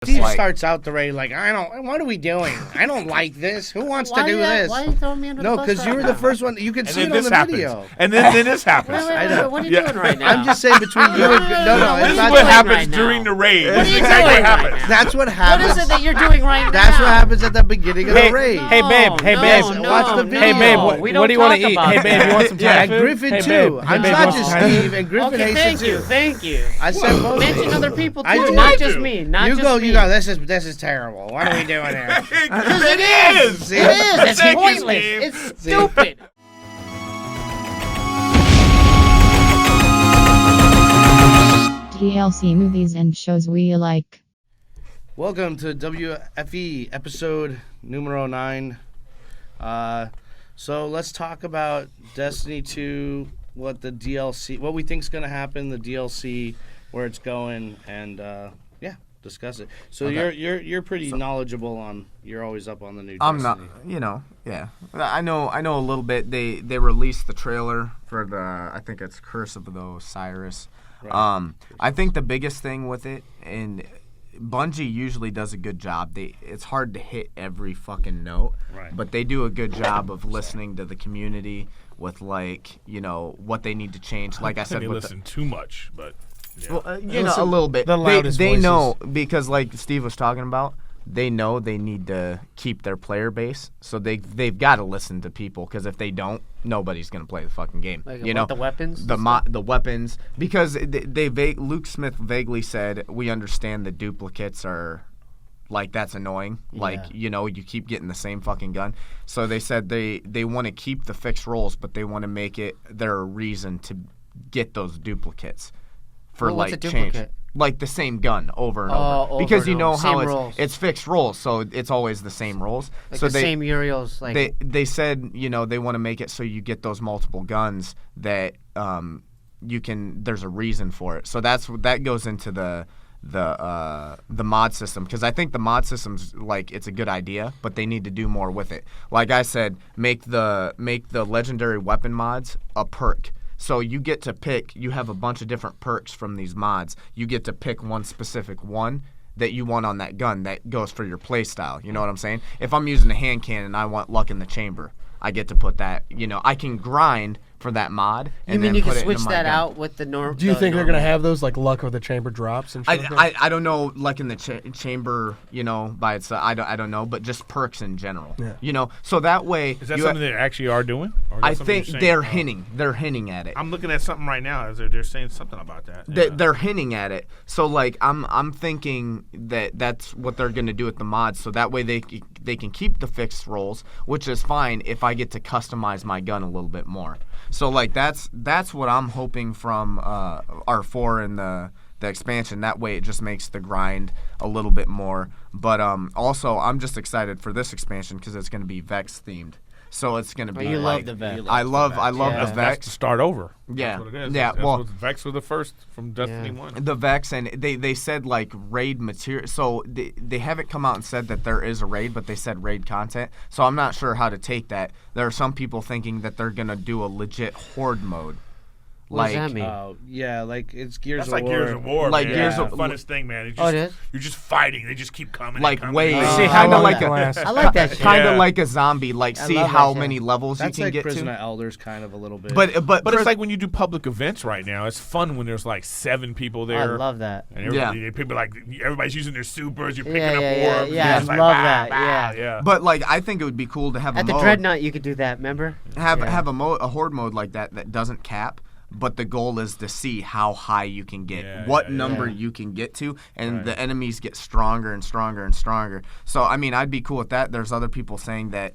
Steve starts out the raid like, what are we doing? I don't like this. Who wants to do this? Why are you throwing me under the bus? No, because you were the first one. You can see it on the video. And then this happens. Wait, what are you doing right now? I'm just saying between you and... No, this it's is not what like- happens during the raid. What are you This is exactly doing what right happens. now? That's what happens. What is it that you're doing right now? That's what happens at the beginning of the raid. Hey, babe. Hey, babe. Watch the video. Hey, babe. What do you want to eat? about Hey, babe. You want some Thai And food? Griffin, Hey, too. babe. I'm Hey, babe, not want just some Thai Steve, food? and Griffin Okay, hates it, thank you. I said both. Mention other people, I too. do. Not just me. Not You just go, me. you go, this is terrible. What are we doing here? It is. See? It is. It's Thank you, pointless. Steve. It's stupid. TLC movies and shows we like. Welcome to WFE episode numero 9. So let's talk about Destiny 2, what the DLC, what we think is going to happen, the DLC, where it's going, and discuss it. So Okay. you're pretty knowledgeable on. You're always up on the new. I'm Destiny. not, yeah. I know a little bit. They released the trailer for the, I think it's Curse of the Osiris. Right. I think the biggest thing with it, and Bungie usually does a good job. It's hard to hit every fucking note, Right. but they do a good job of listening to the community with what they need to change. Like I said, They with listen too much, but yeah. Well, a little bit. the loudest they voices. know, because like Steve was talking about, they know they need to keep their player base, so they've got to listen to people, because if they don't, nobody's gonna play the fucking game. Like, you what, know, the weapons? the weapons, because Luke Smith vaguely said, we understand the duplicates are. Like, that's annoying. Yeah. Like, you keep getting the same fucking gun. So they said they want to keep the fixed rolls, but they want to make it their reason to get those duplicates for Well, what's a change. duplicate? Like the same gun over and Oh, over. Because over you and know over. how Same rolls. it's fixed rolls, so it's always the same rolls. Like so the same Uriel's, like... they said, they want to make it so you get those multiple guns that you can, there's a reason for it. So that goes into the mod system, because I think the mod system's it's a good idea, but they need to do more with it. Like I said, make the legendary weapon mods a perk. So you get to pick, you have a bunch of different perks from these mods. You get to pick one specific one that you want on that gun that goes for your play style. You know what I'm saying? If I'm using a hand cannon and I want luck in the chamber, I get to put that, I can grind for that mod. And You mean then you put can it into switch my that gun. out with the norm? Do you think they're going to have those, like, luck of the chamber drops and shit? I don't know, like in the chamber, by itself. I don't know, but just perks in general. Yeah. So that way. Is that something they actually are doing? Or is that I something think you're they're saying? hinting. They're hinting at it. I'm looking at something right now. They're saying something about that. They're hinting at it. So I'm thinking that that's what they're going to do with the mods. So that way they can keep the fixed rolls, which is fine if I get to customize my gun a little bit more. So that's what I'm hoping from R4 and the expansion. That way it just makes the grind a little bit more. But also I'm just excited for this expansion because it's going to be Vex themed. So it's going to be. You love the Vex. I love Yeah. the That's Vex. to start over. Yeah. That's what it is. Yeah, That's well- what Vex was the first from Destiny 1. The Vex, and they said raid material. So they haven't come out and said that there is a raid, but they said raid content. So I'm not sure how to take that. There are some people thinking that they're gonna do a legit horde mode. What does that mean? Yeah, like it's Gears That's of like War. Gears of War. Like man. Gears Yeah, of- the funnest thing, man. It's Oh, just, it is? You're just fighting. They just keep coming. Like and coming. waves. Oh, See I how Kinda love like that. a- I like that shit. Kind of Yeah. like a zombie. Like I see love how that many shit. levels That's you can like get Prison to. of Elders, kind of a little bit. But But it's like when you do public events right now. It's fun when there's like 7 people I there. love that. And people everybody's using their supers. You're picking Yeah, up yeah, orbs. yeah. It's I like, love bah, that, bah, yeah. yeah. But I think it would be cool to have At a the mode. Dreadnought, you could do that, remember? Have Yeah. a horde mode like that doesn't cap, but the goal is to see how high you can get, what number you can get to, and the enemies get stronger and stronger and stronger. So I mean, I'd be cool with that. There's other people saying that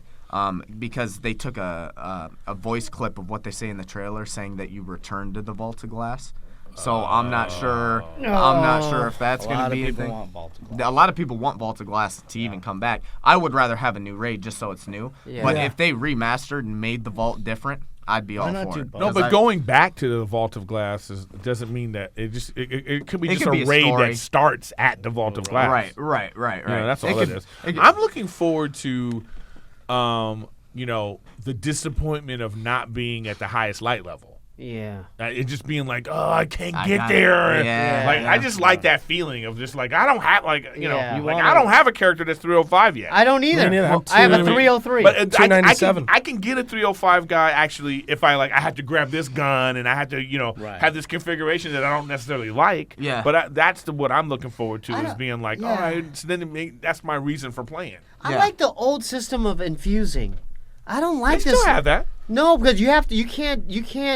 because they took a voice clip of what they say in the trailer, saying that you return to the Vault of Glass. So I'm not sure. I'm not sure if that's going to be a thing. want Vault of Glass. A lot of people want Vault of Glass to even come back. I would rather have a new raid just so it's new. Yeah. But Yeah. if they remastered and made the vault different, I'd be all not for do it. both? No, 'Cause but I- going back to the Vault of Glass doesn't mean that it could be It just could a be a raid story. that starts at the Vault of Glass. Right. Yeah, that's all It it could- is. it could- I'm looking forward to, the disappointment of not being at the highest light level. Yeah. It just being like, oh, I can't I get got there. it. Yeah. Like Yeah. I just like that feeling of just like I don't have like Yeah. like You I wanna- don't have a character that's 305 yet. I don't either. neither. I'm I have a two- 303. But I 297. can get a 305 guy actually if I have to grab this gun and I have to Right. have this configuration that I don't necessarily like. Yeah. But that's what I'm looking forward to I is don't- being like, yeah. all right, so then that's my reason for playing. I Yeah. like the old system of infusing. I don't I like this. still have that. No, because you have to. You can't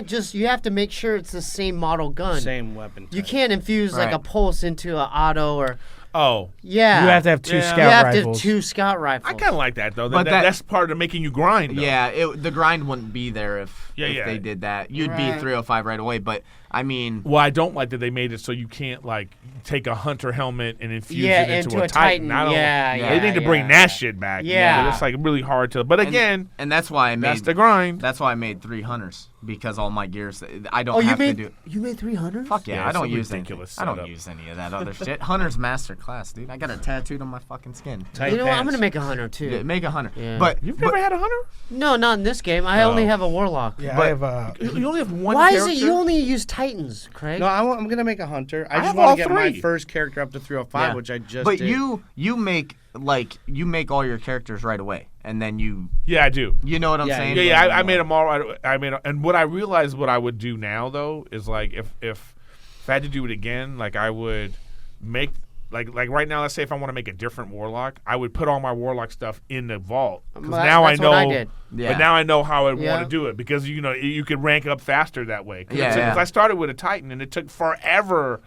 just. You have to make sure it's the same model gun. Same weapon. You type. can't infuse like Right. a pulse into an auto or Oh, yeah. You have to have two Yeah. scout You have to have rifles. 2 scout rifles. I kind of like that though. But That's part of making you grind. Though. Yeah, the grind wouldn't be there if Yeah. they did that. You'd be Right. 305 right away. But I mean, Well, I don't like that they made it so you can't like take a hunter helmet and infuse Yeah, it into into a a Titan. Titan. I don't, Yeah, They need to bring yeah. that shit back. Yeah. But it's like really hard to. But again, and that's why I that's made the grind. that's why I made 3 hunters because all my gears I don't Oh, you have made to do. you made 300? Fuck yeah, Yeah, I it's don't a use ridiculous I don't setup. use any of that other shit. Hunter's master class, dude. I got it tattooed on my fucking skin. Tight You know what? I'm pants. gonna make a hunter too. Yeah, make a hunter. Yeah. But You've never had a hunter? No, not in this game. I only Oh. have a warlock. Yeah, But- I have You only have one. Why character? is it you only use Titans, Craig? No, I'm gonna make a hunter. I just have want all to get my three. first character up to 305, Yeah. which I just but did. you make all your characters right away, and then you Yeah, I do. know what I'm Yeah, saying? Yeah, I made them all. I made, and what I realized what I would do now though is like if I had to do it again, like I would make like right now. Let's say if I want to make a different warlock, I would put all my warlock stuff in the vault because Well, now I that's know. what I did. Yeah. But now I know how I Yeah. want to do it because you could rank up faster that way. Yeah, Because yeah. I started with a Titan and it took forever,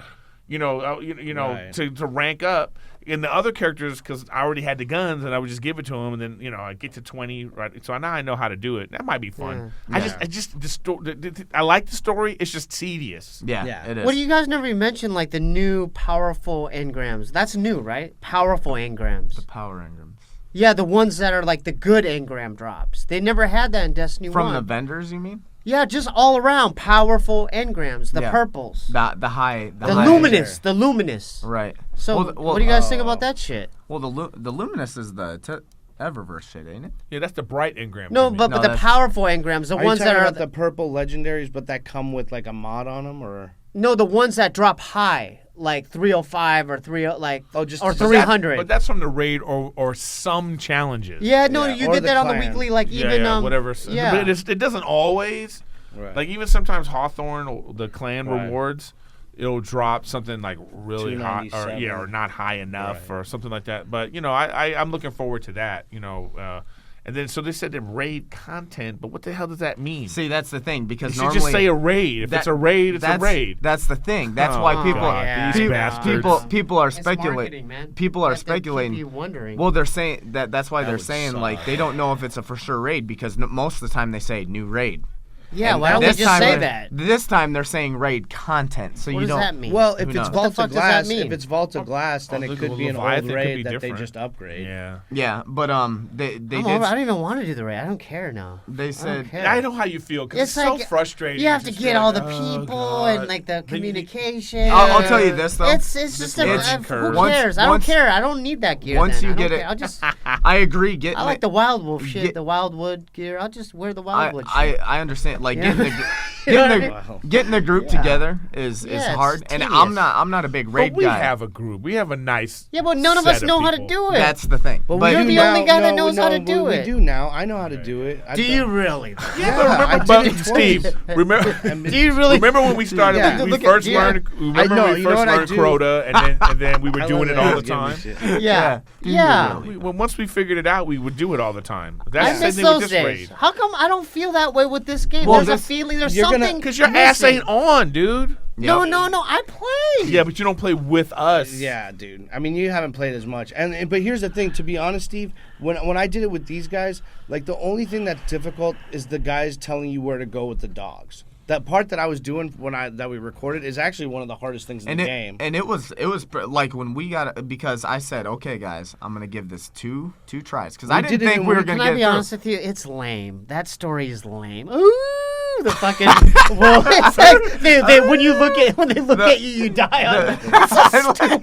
Right. to rank up. In the other characters, because I already had the guns and I would just give it to them, and then I get to 20. Right, so now I know how to do it. That might be fun. Yeah. I like the story. It's just tedious. Yeah, Yeah. it is. What do you guys never even mention like the new powerful engrams? That's new, right? Powerful engrams. Power engrams Yeah, the ones that are like the good engram drops. They never had that in Destiny from 1. the vendors, you mean? Yeah, just all around powerful engrams. The Yeah. purples. The high The high- luminous. The luminous. Right. So Well, what do you guys think about that shit? Well, the luminous is the Eververse shit, ain't it? Yeah, that's the bright engram. No, to me. but No, the that's- powerful engrams, the Are ones you that talking are about the purple legendaries, but that come with like a mod on them, or no, the ones that drop high, like 305 or 30 like Oh, just- or but But 300. but that's from the raid or some challenges. Yeah, no, Yeah, you or get the that on the clan. weekly, like Yeah, even whatever. Yeah, But it doesn't always. right. Like even sometimes Hawthorne, or the clan Right. rewards, it'll drop something like really hot, or 297. not high enough, Right. or something like that. But I'm looking forward to that. And then so they said the raid content, but what the hell does that mean? See, that's the thing You because should normally just say a raid. If that- it's a raid, it's a that's, raid. That's the thing. That's Oh, why God, people yeah. these People- bastards. people are It's marketing, speculating. man. People are That they keep speculating. you wondering. Well, they're saying that's why they're would saying suck. like they don't know if it's a for sure raid because most of the time they say new raid. yeah, And why don't they this just time say they're- that? This time they're saying raid content, so What you does don't. that mean? Well, if Who it's knows? Vault What the fuck of does that Glass, mean? if it's Vault of Glass, then Well, it could be an old Leviathan could raid be that they different. just upgrade. Yeah. Yeah, but they I'm did. over, I don't even want to do the raid. I don't care now. They I don't said care. I know how you feel because it's, It's so like, frustrating. You have to just get feel all like, the oh, people God. and like the Then you- communication. I'll tell you this though. It's just a, learning who curve. cares? I don't Once- care. I don't need that gear. once then. you I don't get it- care. I'll just. I agree. Getting I like it- the Wild Wolf shit, Get- the Wildwood gear. I'll just wear the I, Wildwood shit. I understand. Like Yeah. You know what I getting mean? the getting the group together is Yeah, it's hard, and tedious. I'm not a big But raid we guy. have a group. We have a nice. Yeah, but none of us set know how to people. do it. That's the thing. But, But we You're do the now, only guy that no, knows how to no, do we it. do now. I know how to do it. I've do done- you really? Yeah, I but did remember, it Steve. twice. Remember. Do you really? Remember when we started? Yeah. We Look at- first yeah. learned. Remember know, when we you know first what I learned do? Crota, and then we were I doing love it all that the you give me time. shit. Yeah. Do you Yeah. really? Once we figured it out, we would do it all the time. I That's the miss same thing with those this days. raid. How come I don't feel that way with this game? Well, There's a this- feeling. There's you're gonna- something. Because your ass missing. ain't on, dude. No, Yep. no. I play. Yeah, but you don't play with us. Yeah, dude. I mean, you haven't played as much, but here's the thing. To be honest, Steve, when I did it with these guys, like the only thing that's difficult is the guys telling you where to go with the dogs. That part that I was doing that we recorded is actually one of the hardest things in And the it game. and it was like when we got because I said, okay, guys, I'm gonna give this two tries because I We didn't did it think in we were one- gonna Can get I be through. honest with you? It's lame. That story is lame. Ooh, the fucking. Well, it's like when you look at when they look at you, you die. It's so stupid.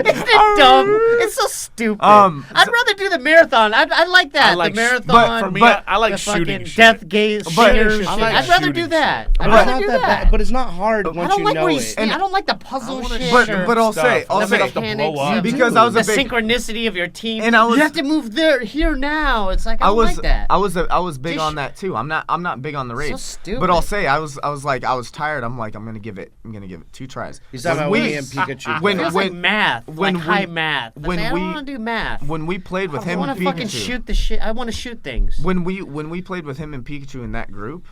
It's dumb. It's so stupid. Um, I'd rather do do the marathon. I like that. I like the sh- marathon. but for me, I like the shooting fucking shit. death gaze. But- shooter I shit. like I'd rather shooting do shit. that. But I'd it's rather not do that that. bad. But it's not hard I once don't you like know where you it. see. I don't like the puzzle wanna shit. shoot or But I'll say, stuff. I'll Never say, have to blow mechanics, up. because I was the a big, synchronicity of your team. And I was- you have to move there, here now. It's like I don't like that. I was big Just on that too. I'm not big on the raid. stupid. But I'll say I was tired. I'm like I'm gonna give it 2 tries. He's talking about Winnie and Pikachu. when- It feels like math, when like high we- math. It's when like, I we- don't want to do math. When we played with I him want and to fucking Pikachu, shoot the shit. I want to shoot things. when we played with him and Pikachu in that group,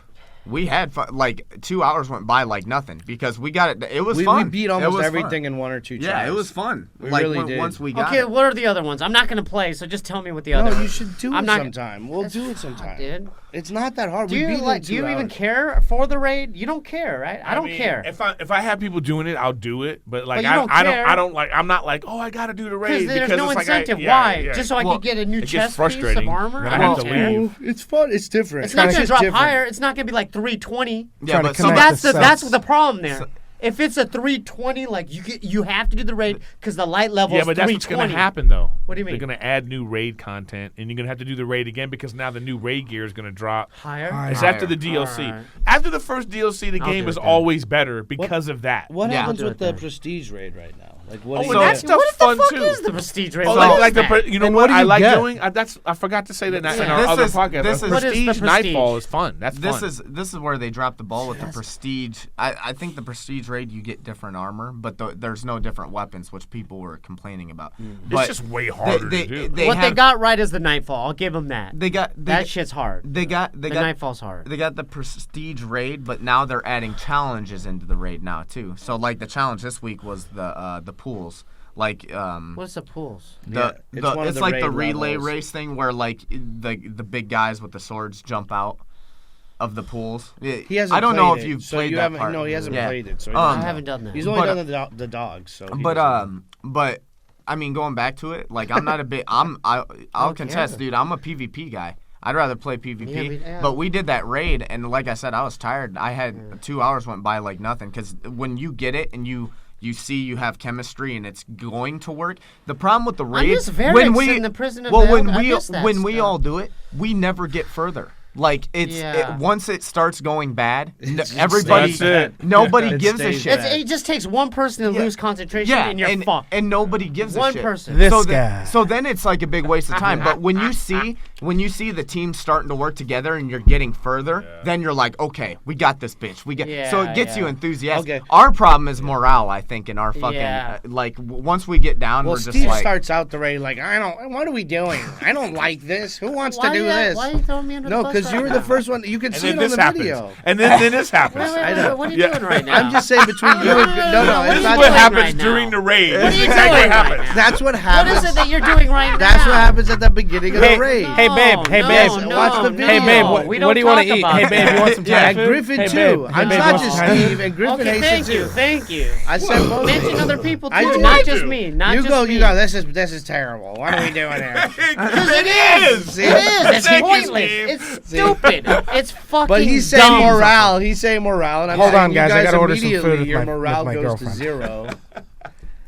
we had like 2 hours went by like nothing because we got it. It was we fun. beat It almost was everything fun. in 1 or 2 tries. Yeah, it was fun. We like really did. once we got Okay, it. what are the other ones? I'm not gonna play, so just tell me what the other. No, you ones. should do I'm it not- sometime. We'll do it sometime. Dude. It's not that hard. Do we beat you it in like? Do 2 you even hours. care for the raid? You don't care, right? I don't mean, care. If I have people doing it, I'll do it. But like But you don't I care. don't like. I'm not like, oh, I gotta do the raid Because there's because no it's like incentive. yeah, Why? yeah. Just so I Well, could get a new it gets chest piece frustrating. of armor? Then I I don't have to care. leave. It's fun. It's different. It's not gonna just drop different. higher. It's not gonna be like 320. Yeah, Trying to but So connect that's the that's sets. the problem there. If it's a 320, like you have to do the raid because the light level Yeah, is but that's what's 320. gonna happen though. What do you mean? They're gonna add new raid content, and you're gonna have to do the raid again because now the new raid gear is gonna drop. Higher. Higher. It's after the DLC. Alright. After the first DLC, the I'll game do is it then. always better because of that. What Yeah. happens I'll do with it the then. prestige raid right now? Like what? Oh, do and you that get? stuff's What fun the fuck too. is the prestige raid? Oh, What is the that? you know And what what do I you like get? doing? I forgot to say that in Yeah. our This other is- podcast. this is- What is the Prestige Prestige? Nightfall is fun. That's This fun. is where they dropped the ball with the prestige. I think the prestige raid you get different armor, but there's no different weapons, which people were complaining about. it's just way harder to do. What they got right is the Nightfall. I'll give them that. That shit's hard. They got The Nightfall's hard. They got the prestige raid, but now they're adding challenges into the raid now too. So like the challenge this week was the pools. Like What's the pools? Yeah, it's one of it's the like the raid relay levels. race thing where like the big guys with the swords jump out of the pools. He hasn't. I don't know played if it, you've so played you that haven't, part. No, he hasn't Yeah. played it. So he I doesn't haven't know. done that. He's only But, done the dogs. So he But doesn't know. but I mean, going back to it, like I'm not a big. I'll don't contest, care. dude. I'm a PvP guy. I'd rather play PvP. Yeah. But we did that raid, and like I said, I was tired. I had 2 hours went by like nothing. Because when you get it and you see you have chemistry and it's going to work. The problem with the raid, just Varix in the Prison of Hell. when I we miss that stuff. all do it, we never get further. Like once it starts going bad, everybody, That's it. nobody It gives a stays shit. bad. It just takes one person to Yeah. lose concentration Yeah, and you're fucked. and nobody gives a One shit. person. This so guy. So then it's like a big waste of time. But when you see the team starting to work together and you're getting further, then you're like, okay, we got this bitch. We get. So Yeah, it gets you yeah. enthusiastic. Okay. Our problem is morale, I think, in our fucking Yeah. once we get down, Well, we're just Steve like. starts out the raid like, I don't. What are we doing? I don't like this. Who wants to do this? Why are you throwing me under No, the bus because you right were the now? first one. You can And see then it on this the happens. video. And then this happens. Wait, what are you Yeah. doing right now? I'm just saying between you and no, What are it's you not. What doing happens right now? during the raid? What are you Exactly doing what happens. right now? That's what What happens. is it that you're doing right now? That's what happens at the beginning of the raid. Hey, babe. Hey, No, babe. no, Watch the no, video. Hey, babe. we What don't do you want to talk eat? about Hey, that. babe. You want some Yeah, Thai food? Griffin Hey, too. babe. I'm Hey, babe, not you want just some Thai food? Steve, and Griffin Okay, hates thank it you, too. thank you. I said both. Mention other people I too, do. not I just do. me. Not You just go. me. You go. This is terrible. What are we doing here? Because it is. See? It is. It's Thank you, pointless. Steve. It's stupid. It's fucking But he's saying dumb. morale. He's saying morale, and I'm Hold saying on, you guys, I guys gotta order some food immediately with your my- morale with my goes to girlfriend. 0.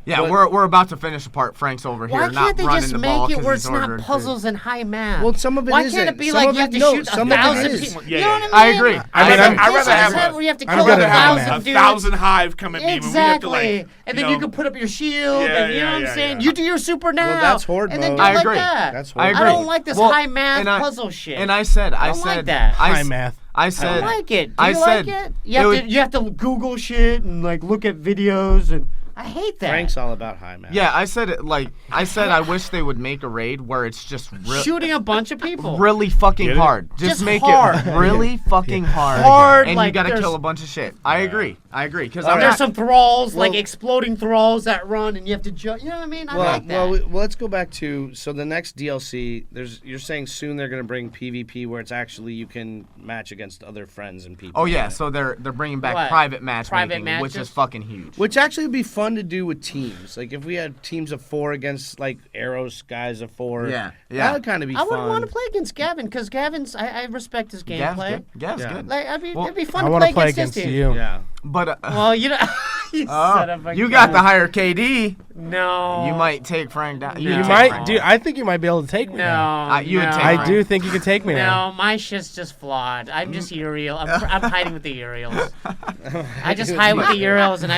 Yeah, But- we're about to finish the part. Frank's over here, Why not can't they running just the ball make it 'cause where he's it's not ordered food. puzzles and high math? Well, some of it Why isn't. can't it be Some like of you have it- to no, shoot some of it 1,000 is. people? Yeah, You know yeah. what I I mean? agree. Like, I'd rather this have is a- where you have to I'm kill good at high 1,000 math. dudes. 1,000 hive come at me. Exactly. But we have to, like, and then you can put up your shield, Yeah, and you know yeah, what I'm yeah, saying? yeah. You do your super now. Well, that's horde and then mode. do I it like agree. that. That's I horde agree. I don't like this Well, high math and I- puzzle shit. And I said, I don't like that. High math. I I said, don't like it. Do I you said, like it? You have to Google shit and like look at videos, and I hate that. Frank's all about high math. yeah, I said it. Like I said, I wish they would make a raid where it's just Shooting a bunch of people. really fucking Get it? hard. Just make hard. it really fucking hard. Hard, and like, you gotta there's- kill a bunch of shit. I agree. Because All I'm right. There's not. some thralls, like Well- exploding thralls that run, and you have to jump. You know what I mean? I like that. Well, let's go back to the next DLC. You're saying soon they're going to bring PvP where it's actually you can match against other friends and people. Oh yeah, so they're bringing back What? private matchmaking, Private which is matches? fucking huge. Which actually would be fun to do with teams. Like if we had teams of 4 against like Arrows guys of 4. Yeah. That would kind of be I fun. wouldn't want to play against Gavin because Gavin's. I respect his Gav's gameplay. good. Gav's Yeah. good. Like, Well, it'd be fun I to want play to play against against his team. you. Yeah. But Well, you know, You son of a You got gun. the higher KD. No. You might take Frank down. You You No. take might, Frank dude. down. I think you might be able to take me. No. now. You would no. take I Frank. do think you could take me now. No, my shit's just flawed. I'm just Uriel. I'm hiding with the Uriels. I just hide with the Uriels, and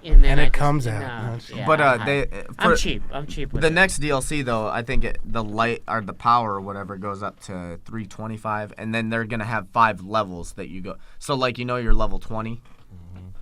and then And I it just, comes no, out. yeah, But I hide. they I'm for cheap. I'm cheap with the it. next DLC though, I think the light or the power or whatever goes up to 325, and then they're gonna have 5 levels that you go. So like you're level 20.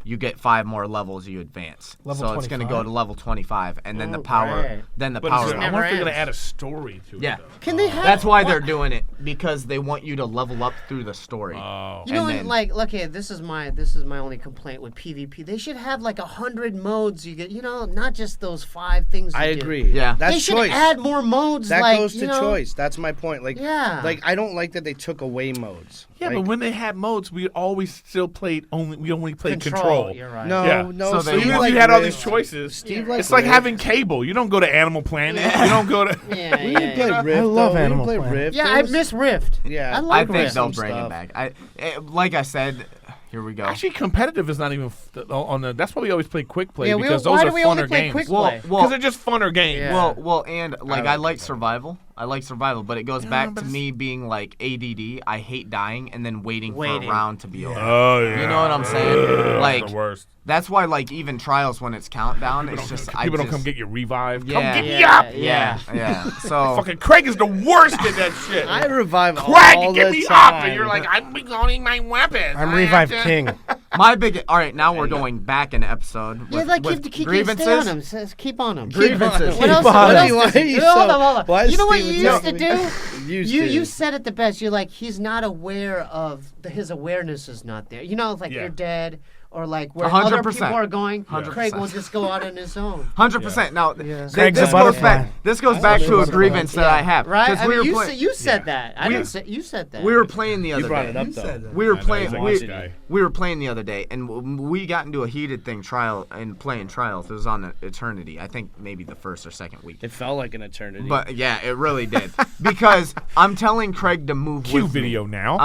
You get 5 more levels, you advance. Level so it's going to 25? go to level 25, and then the Oh, power, great. then the But power. I wonder never if they're gonna ends. add a story to it. Yeah. though. Can they have? That's why what- they're doing it, because they want you to level up through the story. Oh. You know, And then- like, okay, this is my only complaint with PvP. They should have like 100 modes. You get, not just those 5 things. I you do. agree. Yeah. That's They should choice. add more modes. That like, goes to you know, choice. That's my point. Like, Yeah. like I don't like that they took away modes. Yeah, Like, but when they had modes, we always still played we only played control. You're right. no, Yeah. no. So so they Even if want- you had all Rift. these choices, Steve Yeah. likes it's like Rift. having cable. You don't go to Animal Planet. You don't go to. Yeah, We yeah, didn't play yeah. Rift. I love though. Animal We didn't play Planet. Rift. Yeah, There I was- miss Rift. Yeah. I I like think Rift. they'll some bring stuff. it back. Like I said, here we go. Actually, competitive is not even on the. That's why we always play quick play Yeah, because why those do are we only funner play games. quick well, play? Because they're just funner games. Yeah. Well, and like I like like survival. I like survival, but it goes back but to it's- me being like ADD. I hate dying and then waiting for Waiting. a round to be over. Oh yeah. You know what I'm saying? Like the worst. that's why like even trials when it's countdown, it's just People don't come get you revived. Yeah. Come get me Yeah, up. yeah, yeah. So Fucking Craig is the worst at that shit. I revive all Craig, get the me time. up, and you're like, I'm reloading my weapons. I'm I Revive have to-" King. my big all right. Now we're going back in episode. Yeah, With, like with keep grievances. stay on them. Keep on them. Grievances. What else? Keep on What them. else? Why are you so- Hold on. why is You know what you Steven used to telling do? Used You to. you said it the best. You're like he's not aware of his awareness is not there. Like Yeah. you're dead or like where 100%. other people are going. 100%. Craig will just go out on his own. 100%. Now, Yeah. Craig's this a goes butterfly. back. This goes back to a butterfly. grievance that I have. Right? 'Cause I we mean, were you, play- you said that. I We- didn't say you said that. we were playing the other You brought day. it up though. We were I know, playing. he's a We, nice guy. we were playing the other day, and we got into a heated thing trial and playing trials. It was on Eternity. I think maybe the first or second week. It felt like an eternity. But yeah, it really did. Because I'm telling Craig to move Cue with video me. now.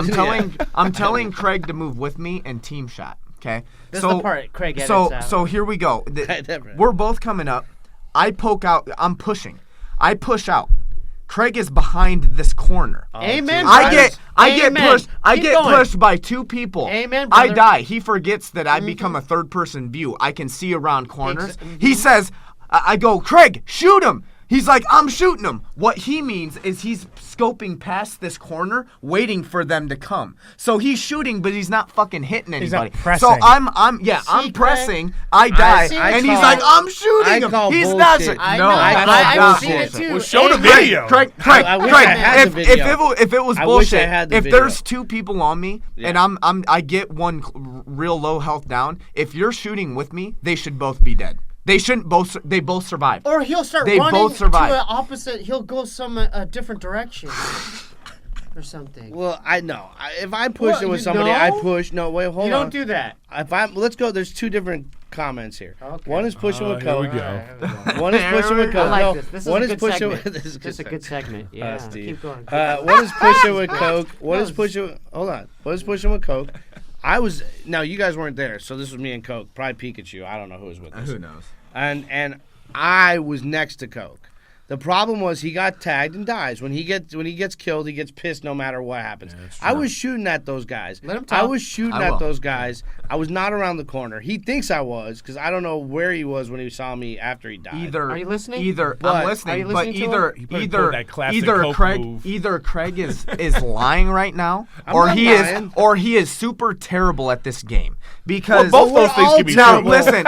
I'm telling Craig to move with me and team shot. Okay. This is the part Craig edits So out. so here we go. I never- We're both coming up. I poke out. I'm pushing. I push out. Craig is behind this corner. Amen. I brother. get Amen. pushed. I Keep get going. pushed by 2 people. Amen, I brother. die. He forgets that I become a third person view. I can see around corners. He says, I go, Craig, shoot him. He's like, I'm shooting him. What he means is he's scoping past this corner, waiting for them to come. So he's shooting, but he's not fucking hitting He's not anybody. pressing. So I'm See, I'm Craig? pressing. I die, see, and I he's call- like, I'm shooting I him. call He's not. bullshit. I No, know. that's I've not seen it bullshit. too. Well, show the Amen. video. Craig, I wish I had the video. if it was I wish I bullshit, had the if video. there's 2 people on me and I get one real low health down, if you're shooting with me, they should both be dead. They shouldn't both. They both survive. Or he'll start They running both survive. to an opposite. He'll go a different direction, or something. Well, I know. If I push Well, it with you somebody, know? I push. No, wait, hold You on. don't do that. Let's go. There's 2 different comments here. Okay. One is pushing with Here we coke. go. One is pushing with I coke. like No, this. This is one a is good pushing segment. with. This is This is a good segment. Yeah. Steve. Keep going. One is pushing with coke. One is pushing. Hold on. One is pushing with coke. Now you guys weren't there, so this was me and coke. Probably Pikachu. I don't know who was with us. Who knows? And I was next to coke. The problem was he got tagged and dies. When he gets killed, he gets pissed no matter what happens. I was shooting at those guys. Let him talk. I was shooting I at will. those guys. I was not around the corner. He thinks I was because I don't know where he was when he saw me after he died. Either Are you listening? Either But- I'm Are listening, you but listening to either him? He probably either pulled that classic either Coke Craig move. either Craig is lying right now, or not he lying. is super terrible at this game because Well, both those things can be now true. listen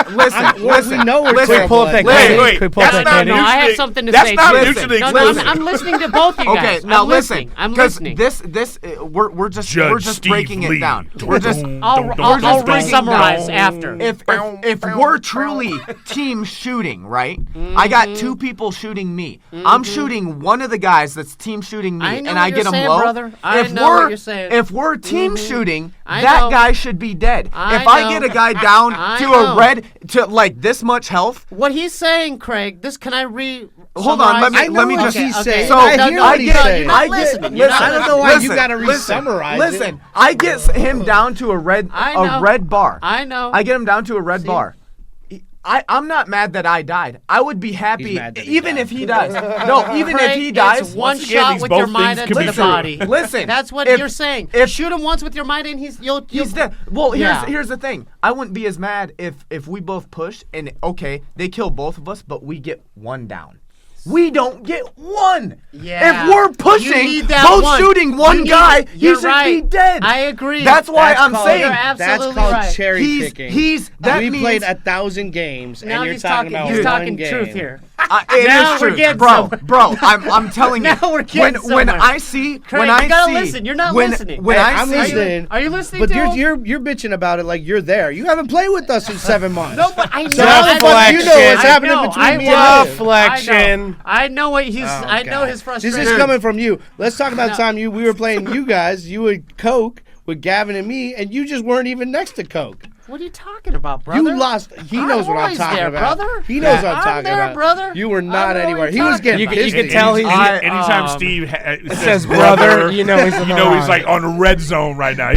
we know we're listen, terrible pull up at that this. Craig. Wait, Could we pull that's that not Candy? No, I have mutually- something to that's say. not too. mutually No, exclusive. I'm listening to both you Okay, guys. now I'm listen, listening. I'm because listening. this we're just Judge Steve breaking Lee. it down. We're just I'll breaking re-summarize down. after. If we're truly team shooting, right? I got 2 people shooting me. I'm shooting one of the guys that's team shooting me, I know and what I you're get him saying, low. brother. I if know what we're you're saying. if we're team shooting, I that know. guy should be dead. I if I know. get a guy down I to know. a red to like this much health, What he's saying, Craig. This can I re? hold on, let me I know let me what just he's saying. So I hear what he's saying. You're not listening. You're not I don't know why you gotta re-summarize it. Listen, I get him down to a red I know. bar. I know. I get him down to a red bar. I'm not mad that I died. I would be happy mad that he even died. if he dies. No, even if Craig, he dies. it's one once again, shot these with both your things Mida can to be the true. body. Listen, That's what if- you're saying. if- Shoot him once with your Mida and he's He's dead. Well, Yeah. here's the thing. I wouldn't be as mad if we both push and okay, they kill both of us, but we get one down. We don't get one. Yeah. If we're You pushing, need that both one. shooting one You need- guy, he you're should right. be dead. I agree. That's why That's I'm called- saying You're That's absolutely called right. cherry he's picking. that we means played 1,000 games, Now and you're he's talking talking. about He's one talking game. truth here. it Now is we're true. getting bro, somewhere. bro. I'm telling you. Now we're getting when somewhere. I see Craig, when you I gotta see listen. You're not when, listening. When Hey, I I'm see listening. Are you listening But to him? you're bitching about it like you're there. You haven't played with us in 7 months. No, but I know. So how the fuck do you know what's I happening know, between I me know. and him? Deflection. I know what he's. Oh, I know God. his frustration. This is coming from you. Let's talk about No. the time we were playing you guys. You would Coke with Gavin and me, and you just weren't even next to Coke. What are you talking about, brother? You lost. He I'm knows what I'm always talking there, about. brother. He knows what I'm I'm talking there, about. brother. You were I not know what anywhere. you're He was talking getting about. pissed. You can tell he's- Anytime Steve says brother, you know he's in the you know he's wrong. like on the red zone right now.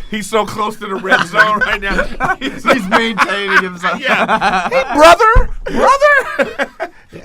He's so close to the red zone right now. He's like, he's maintaining himself. yeah. Hey, brother.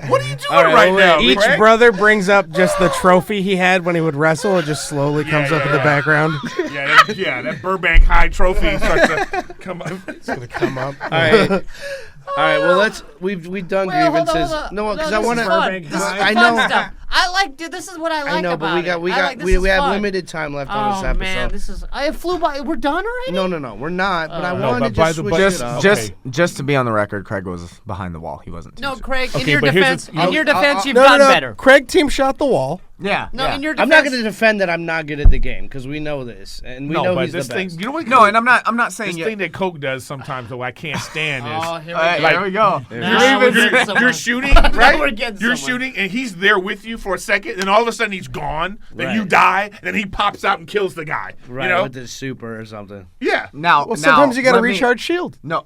What are you doing All right, right well, now? Each Craig? brother brings up just the trophy he had when he would wrestle. It just slowly comes up in the background. That Burbank High trophy starts to come up. It's gonna come up. All right. All right. Well, we've done Well, hold on, grievances. hold on. No, because this I want is to. fun. This is I fun know. stuff. I like, dude. This is what I like I know, about but we it. got This is we have fun. limited time left on this Oh episode. man, this is. I flew by. We're done already. No, we're not. But I No, wanted but to by just the- switch but it up. Just to be on the record, Craig was behind the wall. He wasn't. No, too Craig. In Okay, your but here's defense, the- in your defense, you've No, done no. better. Craig team shot the wall. Yeah. No, yeah. in your I'm defense. not going to defend that I'm not good at the game because we know this and we know but he's this the thing, best. you know what? No, and I'm not saying This it. thing that Coke does sometimes, though, I can't stand is. Oh, here we Hey, go. here we go. Now we're getting somewhere. You're shooting, Now right? we're getting You're somewhere. shooting, and he's there with you for a second, and all of a sudden he's gone. Then you Right. die, and then he pops out and kills the guy. Right, You know? with his super or something. Yeah. Now, Well, sometimes you got to let me- recharge shield. No.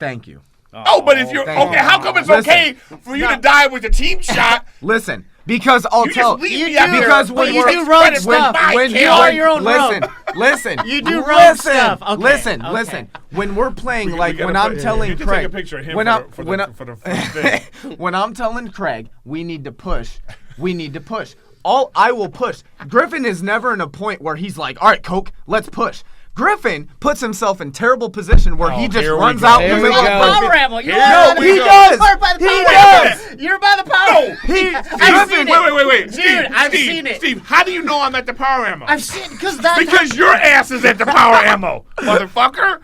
Thank you. Oh, but if you're thank okay, you. how come it's Listen. okay for you to die with a team shot? Listen, because I'll You tell just leave You me do, out there. because but when you we're do rogue stuff. when You are your own listen, rogue. listen. You do rogue listen, stuff. Okay, Listen, okay. listen. When we're playing, We like gotta when I'm put- telling you can Craig, take a picture of him when for I'm the- for when the- I'm- for the thing. when I'm telling Craig we need to push, we need to push. I will push. Griffin is never in a point where he's like, all right, Coke, let's push. Griffin puts himself in terrible position where he just here we runs go. out in Here the we middle go. of Power ammo. You're Here by the we he go. does. You're by the He power does. ammo. You're by the power. I've seen it. Wait. Dude, Steve, I've Steve, seen it. Steve, how do you know I'm at the power ammo? I've seen because that. Because your ass is at the power ammo, motherfucker.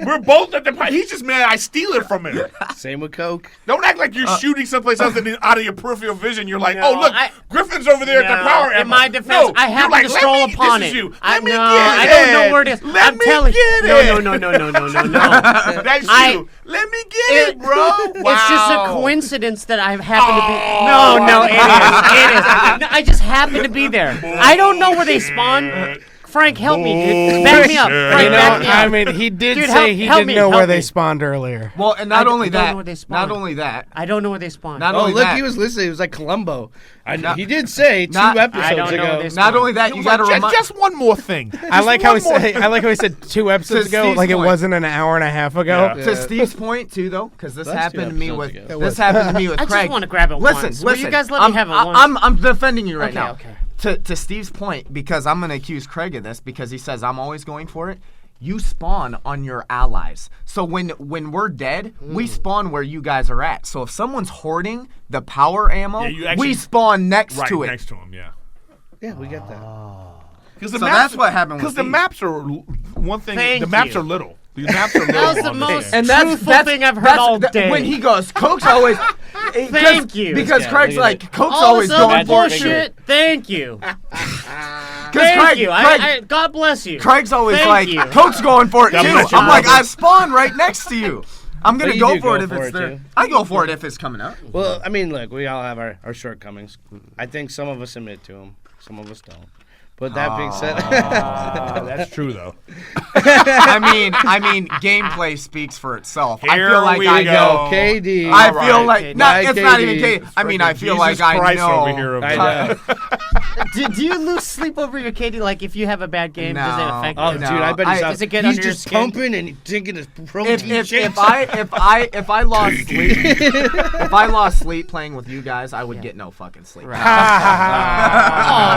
We're both at the power. He's just mad I steal it from him. Same with Coke. Don't act like you're shooting someplace else and then out of your peripheral vision. You're like, No, oh, look, Griffin's over there at the power ammo. In my defense, No, I you're happened like, to let stroll me- upon this it. is you. I Let me know. get I it. don't know where it is. Let I'm me telling get you. it. No. That's I- you. Let me get it, bro. It's just a Wow. coincidence that I happen to be. Oh, No, it is. No, I just happen to be there. I don't know where they spawn. Frank, help me, dude. Back me up. Bullshit. Frank, You know, back me up. I mean, he did Dude, say help- he help didn't me, know where help they me. spawned earlier. Well, and I not don't only know that, where they spawn. not only that, I don't know where they spawn. not Oh, only look, that, he was listening. He was like Columbo. Not- He did say two not- episodes I don't know ago. what this- not only that, He you was got to like, remind. just one more thing. I like how he one more said. I like how he said 2 episodes To ago, Steve's like it point. wasn't an hour and a half ago. Yeah. To Steve's point too, though, because this That's two happened to me with episodes ago. this happened to me with I Craig. just want to grab it Listen, once. Will listen. you guys let me have it once? I'm defending you right Okay, now. okay. To Steve's point, because I'm gonna accuse Craig of this because he says I'm always going for it. You spawn on your allies. So when we're dead, we spawn where you guys are at. So if someone's hoarding the power ammo, Yeah, you actually- we spawn next Right to it. next to him, yeah. Yeah, we get that. Because So that's what happened Because with the Steve. maps are one thing. Thank the maps you. are little. The maps are little. That was the on this most- game. And Truthful thing I've heard all day. When he goes, Coke's always. Thank you. Because Yeah, Craig's look at like, Coke's All always this other going for bullshit. Thank you. Because Thank you. Craig, God bless you. Craig's always Thank like, you. Coke's going for it God too. bless you, I'm like, brother. I spawn right next to you. I'm gonna But you go do for it go if for it's it, there. too. I go for it if it's coming up. Well, I mean, look, we all have our shortcomings. I think some of us admit to them. Some of us don't. But that being said, That's true though. I mean, gameplay speaks for itself. I Here feel like we I go. know. KD. I All feel right. like it's not even KD. KD. I mean, I feel Jesus like I Christ know. over here. I know. Do you lose sleep over your KD? Like if you have a bad game, does it No. affect Oh, you? No, dude, I bet he's I- out. Does it get He's under your just skin? pumping and drinking his protein shakes. If I lost sleep, if I lost sleep playing with you guys, I would get no fucking sleep. Oh,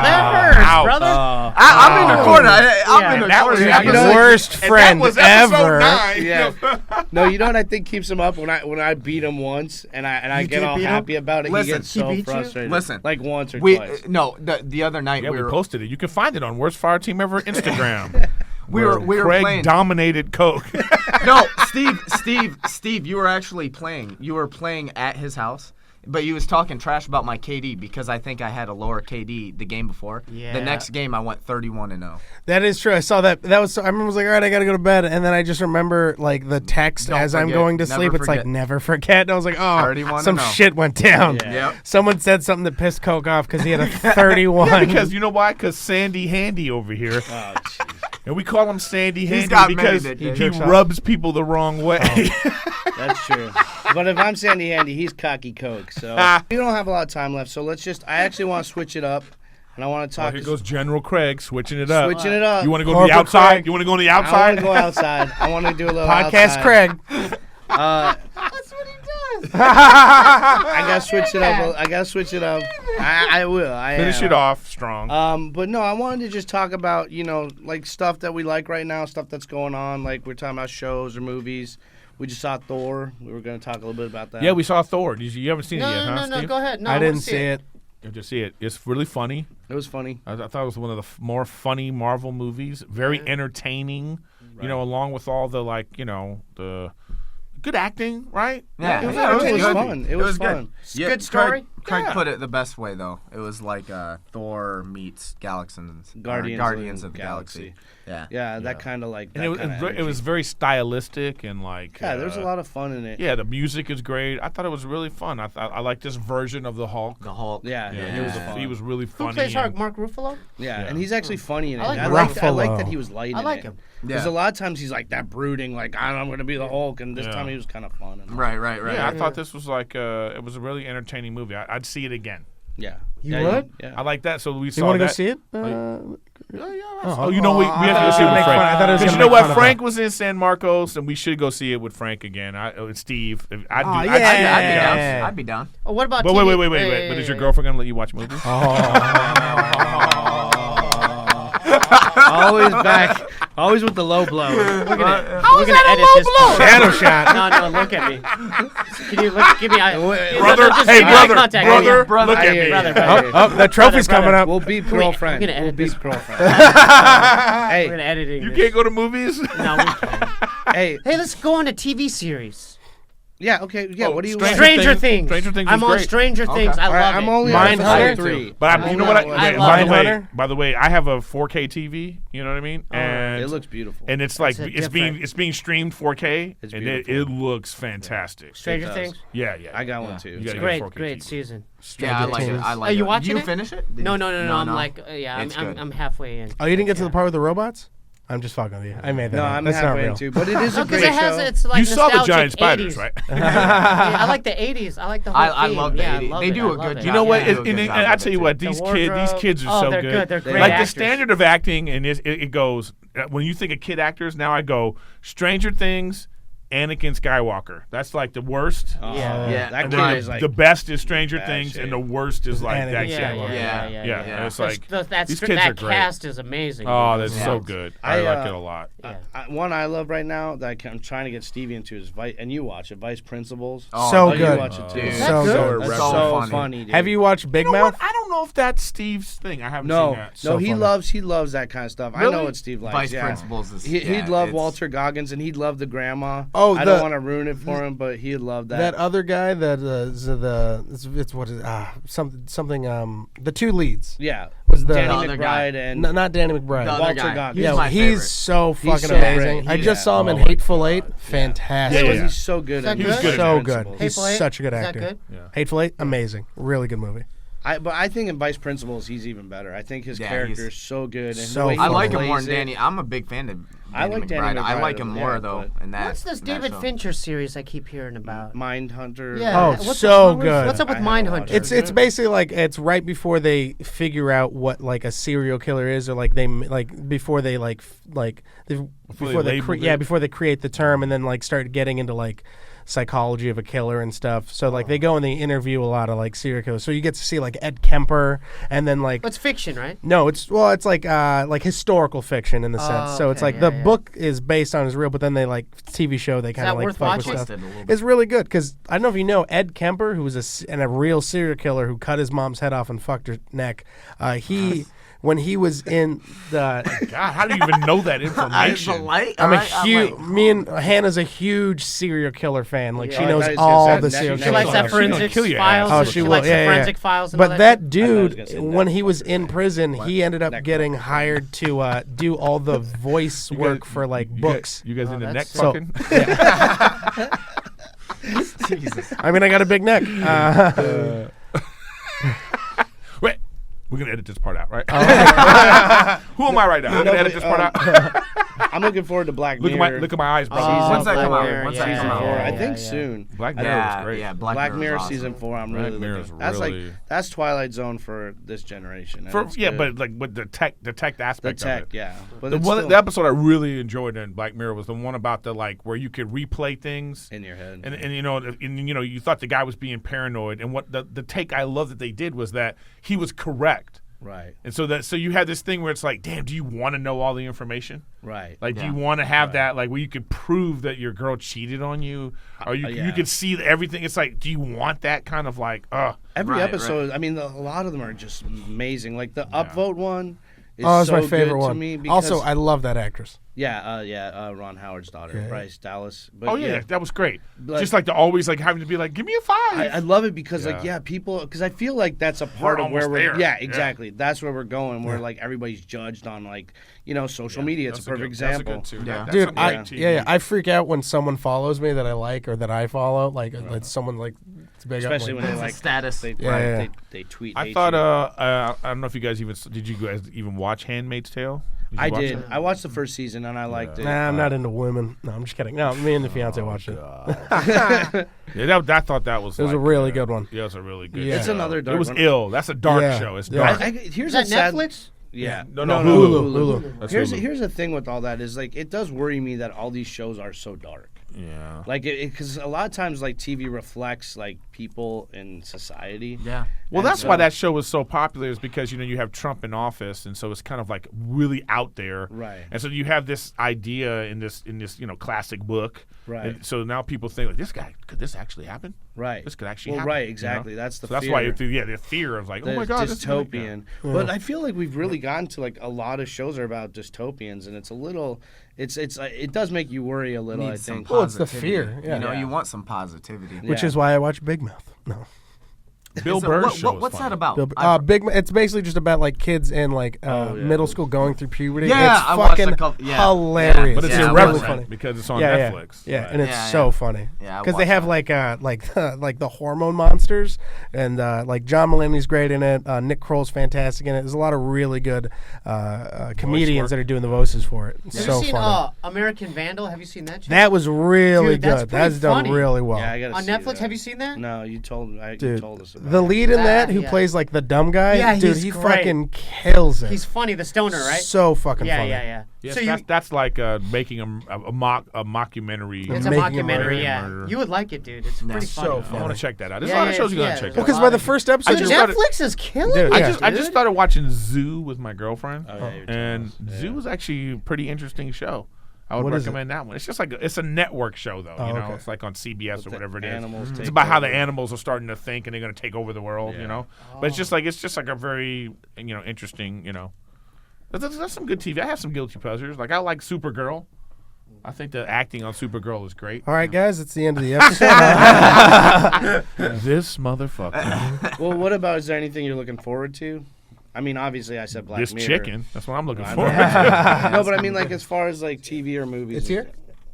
that hurts, Ow. brother. I'm in the corner. I'm in the that was corner. episode- You know, Worst and friend that was episode ever. 9. Yeah. No, you know what I think keeps him up when I beat him once and I You get did all beat him? happy about it. Listen, he gets he so beat you? frustrated. Listen, like once or We twice. no the other night Yeah, we we were posted it. You can find it on Worst Fire Team Ever Instagram. we were Craig playing. dominated Coke. No, Steve, you were actually playing. You were playing at his house, but you was talking trash about my KD because I think I had a lower KD the game before. Yeah. The next game I went 31-0. That is true. I saw that. That was. I remember. I was like, all right, I gotta go to bed, and then I just remember like the text Don't as I'm forget. going to Never sleep. It's like forget. never forget. And I was like, oh, 31 some and 0. shit went down. Yeah. Yep. Someone said something that pissed Coke off because he had a 31. Because you know why? Because Sandy Handy over here. Oh, jeez. And we call him Sandy Handy got many because that he did. rubs people the wrong way. That's true. But if I'm Sandy Handy, he's cocky Coke. So we don't have a lot of time left. So let's just. I actually want to switch it up, and I want to Oh, talk. here goes General Craig switching it up. Switching it up. You want to go to Corporate the outside? Craig. You want to go to the I want outside? to go outside. I want to do a little Podcast outside. Craig. That's what he does. I gotta switch it up. I gotta switch it up. I will. I Finish am. it off strong. But no, I wanted to just talk about, like stuff that we like right now, stuff that's going on. Like we're talking about shows or movies. We just saw Thor. We were going to talk a little bit about that. Yeah, we saw Thor. You haven't seen it yet, huh, No, Steve? go ahead. No, I wanna didn't see it. You just see it. It's really funny. It was funny. I thought it was one of the more funny Marvel movies. Very entertaining. You know, along with all the the good acting, right? Yeah, It was good. fun. It was good. fun. Yeah, Good story. Craig Yeah. put it the best way though. It was like Thor meets Guardians of the Galaxy. Yeah. Yeah, that kind of like. And that it was very stylistic and like. Yeah, there's a lot of fun in it. Yeah, the music is great. I thought it was really fun. I like this version of the Hulk. The Hulk. Yeah, Yeah, yeah. he was really Who funny. plays and- Hulk? Mark Ruffalo? Yeah, and he's actually funny in it. I like I like Ruffalo. that he was light in it. I like him. Because Yeah. a lot of times he's like that brooding, like I'm going to be the Hulk, and this Yeah. time he was kind of fun. And Right. Yeah, I thought this was like it was a really entertaining movie. I'd see it again. Yeah. You Yeah, would? Yeah. I like that. So we You saw want to go that. see it? Oh, you know we have to go see it with make fun- Frank. I thought it was Because gonna you know make what, fun of Frank that. was in San Marcos, and we should go see it with Frank again. Steve. Oh, I'd yeah. see it I'd be again. down. I'd be down. Oh, what about But TV? wait. But is your girlfriend gonna let you watch movies? Always with the low blow. We're gonna edit this part. Shadow shot. No, look at me. Can you look? Give me eye. Brother, just hey, give me eye brother, contact. brother, Brother. look I at hear me. you. Brother. Oh, the trophy's Brother. coming up. We'll beep Wait, girlfriend. I'm gonna edit We'll this beep part. girlfriend. We're hey, gonna editing. You this. can't go to movies? No, we can't. hey, Hey, let's go on a TV series. yeah, okay, yeah. Oh, What do you Stranger want? Stranger Things. Things. Stranger Things I'm was on great. Stranger Things. I All love right, it. I'm only Mindhunter? on episode 3. But I'm you know only what? on I episode love three. Mindhunter? By the way, I have a 4K TV. You know what I mean? And It looks beautiful. and it's like That's it's different. being streamed 4K, It's and it beautiful. looks fantastic. Stranger It does. Things. Yeah. I got one too. You gotta get Great, 4K great TV. season. Yeah, I like it. Things. I like Are you it. watching You it? finish it? No. I'm like, I'm It's good. I'm halfway in. Oh, you didn't get to the part with the robots? I'm just fucking with you. I made that No, up. I'm That's not halfway real. into, but it is a Because great it has, show. it's like You saw the nostalgic giant spiders, 80s. right? Yeah, I like the 80s. I like the whole I theme. love the yeah, 80s. I love They it. do I a love good it. You know what? Yeah, And, good and job I with tell it, you what, too. these The kids wardrobe. are Oh, so they're good. good. They're great Like actors. the standard of acting, and it goes when you think of kid actors. Now I go Stranger Things, Anakin Skywalker. That's like the worst. Yeah. Yeah. That And guy then is like the best is Stranger bad Things, shape. and the worst is like Anakin that Yeah, kid. yeah. And it's Those- like that these kids are that great. cast is amazing. Oh, that's Yeah. so good. I I, like it a lot. Yeah. one I love right now that I'm trying to get Stevie into is and you watch it, Vice Principals. So you good. watch it too. Dude. So good? good. That's So so funny. funny. dude. Have you watched Big You know Mouth? what? I don't know if that's Steve's thing. I haven't No, seen that. So he funny. loves that kind of stuff. I Really? know what Steve likes. Vice yeah. Principals is. He'd love Walter Goggins and he'd love the grandma. Oh, I the- don't want to ruin it for him, but he'd love that. That other guy that it's what is something the two leads yeah, was the Danny The other guy. McBride and not Danny McBride. The other Walter guy. Goggins. He's Yeah, my he's favorite. so fucking so great. amazing. I He's- just saw him in Oh my Hateful Eight. Fantastic. Yeah, yeah. He's so good. that at good? Vice He was good at So Principals. good. He's Hateful Eight? such a good Is that actor. good? Yeah. Hateful Eight, amazing. Really good movie. But I think in Vice Principals he's even better. I think his character is so good. And the way I he like him plays more than it- Danny. I'm a big fan of I like Danny McBride. I McBride like him of- more yeah, though but- in that. What's this in that David show. Fincher series I keep hearing about? Mindhunter. Yeah. Oh, what's so what's- good. What's up with I haven't watched Mindhunter? it. It's basically like it's right before they figure out what like a serial killer is, or like they like before they before they labeled it. before they create the term, and then like start getting into like psychology of a killer and stuff. So like they go and they interview a lot of like serial killers. So you get to see like Ed Kemper, and then like It's fiction, right? no, it's like historical fiction in the sense. So it's okay, like yeah, the yeah. book is based on is real, but then they like TV show they kind that of like worth fuck with watching? stuff. Twisted a little bit. It's really good because I don't know if you know Ed Kemper, who was a real serial killer who cut his mom's head off and fucked her neck. When he was in the, God, how do you even know that information? me and Hannah's a huge serial killer fan. Like she Yeah. knows I thought all you the said serial she She killer likes Killer. that stuff. She's gonna forensics kill your files. ass. Oh, she will. likes the Yeah, forensic files. And But all that I dude, was gonna say when neck he was bumper. in prison, he ended up Neck getting bumper. hired to do all the voice work for like books. You guys into neck that's- So- fucking? Jesus. I mean, I got a big neck. Wait, we're gonna edit this part out, right? Oh. Who am I right now? I'm gonna edit this part out. I'm looking forward to Black Look Mirror. at my eyes, bro. When's that Black come out? Mirror, When's that yeah, come yeah, out? Four, yeah, I think yeah. soon. Black Mirror was great. Yeah, Black Mirror awesome. season 4. I'm Black really Mirror's looking. That's really- like that's Twilight Zone for this generation. and it's Yeah, good. but like with the tech aspect the tech, of it. yeah. But The it's one, still the episode I really enjoyed in Black Mirror was the one about the like where you could replay things. in your head. And you thought the guy was being paranoid, and what the take I love that they did was that he was correct, right, and so you had this thing where it's like, damn, do you want to know all the information? right. Like, do Yeah. you want to have that like where you could prove that your girl cheated on you, or you yeah. could see everything? It's like, do you want that kind of like, Every Right, episode, I mean, a lot of them are just amazing. Like the upvote one is Oh, that's so my favorite good to one. me because, Also, I love that actress. Ron Howard's daughter, Yeah. Bryce Dallas. But oh yeah, that was great. Like- Just like the always like having to be like, give me a 5. I love it because Yeah. people, because I feel like that's a part of where almost we're. there. Yeah, Yeah. exactly. That's where we're going. Where like everybody's judged on like social media. It's a perfect example. That's a good too. Yeah. That's Dude, a great TV. I freak out when someone follows me that I like or that I follow. Like, someone like it's big up, Especially like, when they It's a like status. They, Yeah, yeah. they tweet. I hate thought you. I don't know if you guys even watch Handmaid's Tale? I you watch did. it? I watched the first season and I liked it. Nah, I'm not into women. No, I'm just kidding. No, me and the fiance watched it. Yeah, I thought that was. It was a really good one. Yeah, it was a really good. Yeah. It's show. another dark It was one. ill. That's a dark Yeah. show. It's Yeah. dark. Here's Is that a sad. Netflix? Yeah. No, Hulu. That's Here's Hulu. the thing with all that is like it does worry me that all these shows are so dark. Yeah. Like because a lot of times like TV reflects like people in society. Yeah. Well, And that's so- why that show was so popular, is because you have Trump in office, and so it's kind of like really out there, Right. And so you have this idea in this classic book, Right. And so now people think like, this guy, could this actually happen? Right. This could actually Well, happen. right, you know? exactly. That's the so that's fear. why the fear of like, oh my god, this is gonna- dystopian. But I feel like we've really gotten to like a lot of shows are about dystopians, and it's a little, it does make you worry a little. I Need some think. Well, it's the positivity. fear, yeah. You know, Yeah. you want some positivity. Which Yeah. is why I watch Big Mouth. No. Bill So Burr's show. what's is that funny. about? Big. It's basically just about like kids in like yeah. middle school going through puberty. Yeah, it's I watched a fucking couple- yeah. hilarious. But it's Yeah, irreverent really funny. because it's on Yeah, Netflix. Yeah, Right. and it's Yeah, so yeah. funny. Yeah, I because they watched have like the hormone monsters, and like John Mulaney's great in it. Nick Kroll's fantastic in it. There's a lot of really good comedians work. that are doing the voices for it. It's Have so you seen funny. American Vandal? Have you seen that? Show? That was really Dude, that's good. That's pretty done funny. really well. Yeah, I gotta On see Netflix, that. have you seen that? No, you told you Dude, told us about the it. lead in that, who yeah. plays like the dumb guy, Yeah, dude, he's he great. fucking kills it. He's funny, the stoner, right? So fucking yeah, funny. yeah. Yes, So that's like making a mockumentary. it's a Making a mockumentary. Murder. Yeah, Murder. you would like it, dude. It's pretty so funny. I funny. want to check that out. There's Yeah, a lot of yeah, shows you yeah, gotta check there's Well, out. because by the first episode, I just you're- started- Netflix is killing Dude, it, yeah. I just started watching Zoo with my girlfriend, Oh, yeah, you're telling and us. Yeah. Zoo was actually a pretty interesting show. I would What is recommend that one. It's just like it's a network show though. Oh, You know, okay. it's like on CBS or the whatever it is. animals It's take about how the over. animals are starting to think and they're going to take over the world. You Yeah. know, but it's just like a very interesting. That's some good TV. I have some guilty pleasures. Like I like Supergirl. I think the acting on Supergirl is great. All right, guys, it's the end of the episode. This motherfucker. Well, what about? Is there anything you're looking forward to? I mean, obviously, I said Black This Mirror. chicken. That's what I'm looking I for. know. No, but I mean, like as far as like TV or movies. It's here?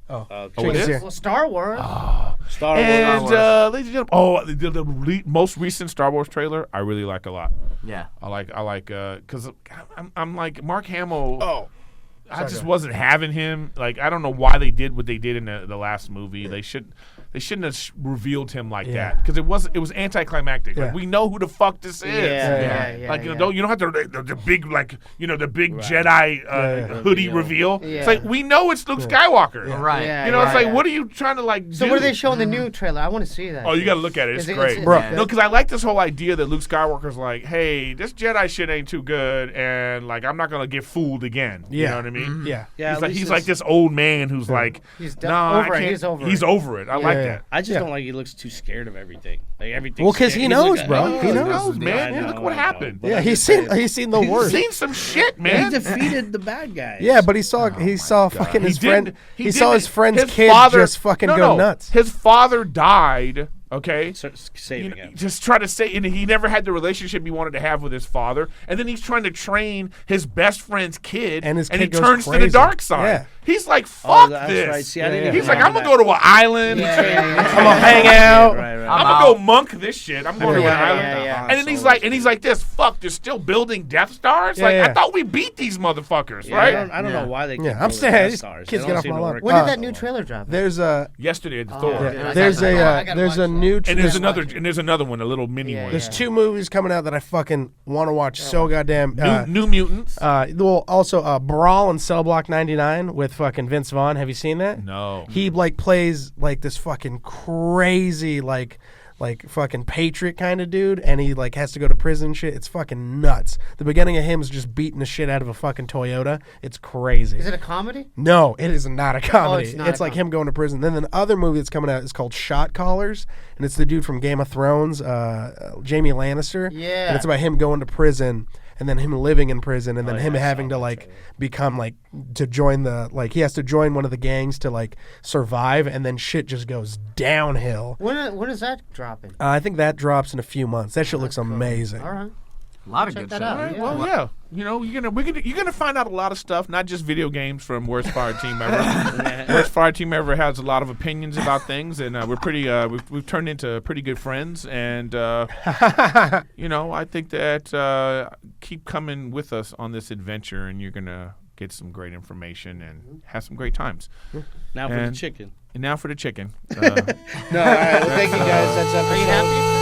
Oh, Oh, it Chicken's is? here. Well, Star Wars. Star Wars. And ladies and gentlemen, the most recent Star Wars trailer I really like a lot. Yeah. I like because I'm like Mark Hamill. Oh. I just wasn't having him. Like I don't know why they did what they did in the last movie. They shouldn't have revealed him like that because it was anticlimactic. Yeah. Like we know who the fuck this is. Yeah. Like you don't have to the big the big Jedi hoodie reveal. Yeah. It's like we know it's Luke Skywalker. Right. Yeah, You know, it's yeah, like yeah. what are you trying to like? So do? what are they showing the new trailer? I want to see that. Oh, you got to look at it. It's Is it- great. it's- Bro. Yeah. No, because I like this whole idea that Luke Skywalker's like, hey, this Jedi shit ain't too good, and like I'm not gonna get fooled again. You Yeah. know what I mean? Yeah. Yeah, at least He's like this old man who's like, He's done- nah, over I it. can't. He's over it. I like yeah. that. I just Yeah. don't like he looks too scared of everything. Like everything. Well, 'cause he knows, bro. He He knows. knows, man. I Yeah, know, look what I know. happened. But Yeah, I'm he's just saying, seen the He's worst. seen some shit, He man. defeated the bad guys. Yeah, but he saw fucking his didn't- friend. He saw didn't- his friend's his kid father- just fucking no, go no. nuts. His father died. Okay. Saving him. Just try to say, and he never had the relationship he wanted to have with his father, and then he's trying to train his best friend's kid, And his he kid goes turns to the crazy. dark side. Yeah. He's like, Oh, "Fuck that's this." right. See, I Yeah, didn't yeah. even He's like, remember "I'm gonna that. go to an island. I'm gonna hang out. Right. I'm I'm gonna out. go monk this shit. I'm going to an Yeah, island." yeah, yeah. And then he's like, this. Fuck, they're still building Death Stars. Yeah, Like I yeah. thought we beat these motherfuckers, Yeah, right? I don't know why they. Yeah, keep I'm building saying, Death these Stars. kids They get don't off seem my to lawn. work When out did that so new well. trailer drop? There's a Yesterday at the Oh, Thor. yeah. there's I a gotta there's a watch new And there's there's another one, a little mini Yeah, one. there's 2 movies coming out that I fucking want to watch so goddamn. New Mutants. Well, also Brawl and Cell Block 99 with fucking Vince Vaughn. Have you seen that? No. He like plays like this fucking crazy like fucking patriot kind of dude, and he like has to go to prison and shit. It's fucking nuts. The beginning of him is just beating the shit out of a fucking Toyota. It's crazy. Is it a comedy? No, it is not a comedy. it's not It's a like comedy. him going to prison. Then the other movie that's coming out is called Shot Callers, and it's the dude from Game of Thrones, Jamie Lannister. Yeah. And it's about him going to prison, and then him living in prison, and then him yeah, I having saw to that like trailer. become like to join the like he has to join one of the gangs to like survive, and then shit just goes downhill. When is that dropping? I think that drops in a few months. That shit looks amazing. All right. A lot of Check good that shit. out. All right, Yeah. well, yeah. You know, you're gonna find out a lot of stuff, not just video games from Worst Fire Team Ever. Worst Fire Team Ever has a lot of opinions about things, and we're pretty. We've turned into pretty good friends, and you know, I think that keep coming with us on this adventure, and you're gonna get some great information and have some great times. Now for the And- chicken. And now for the chicken. No, all right. Well, thank you guys. That's episode. Are you happy?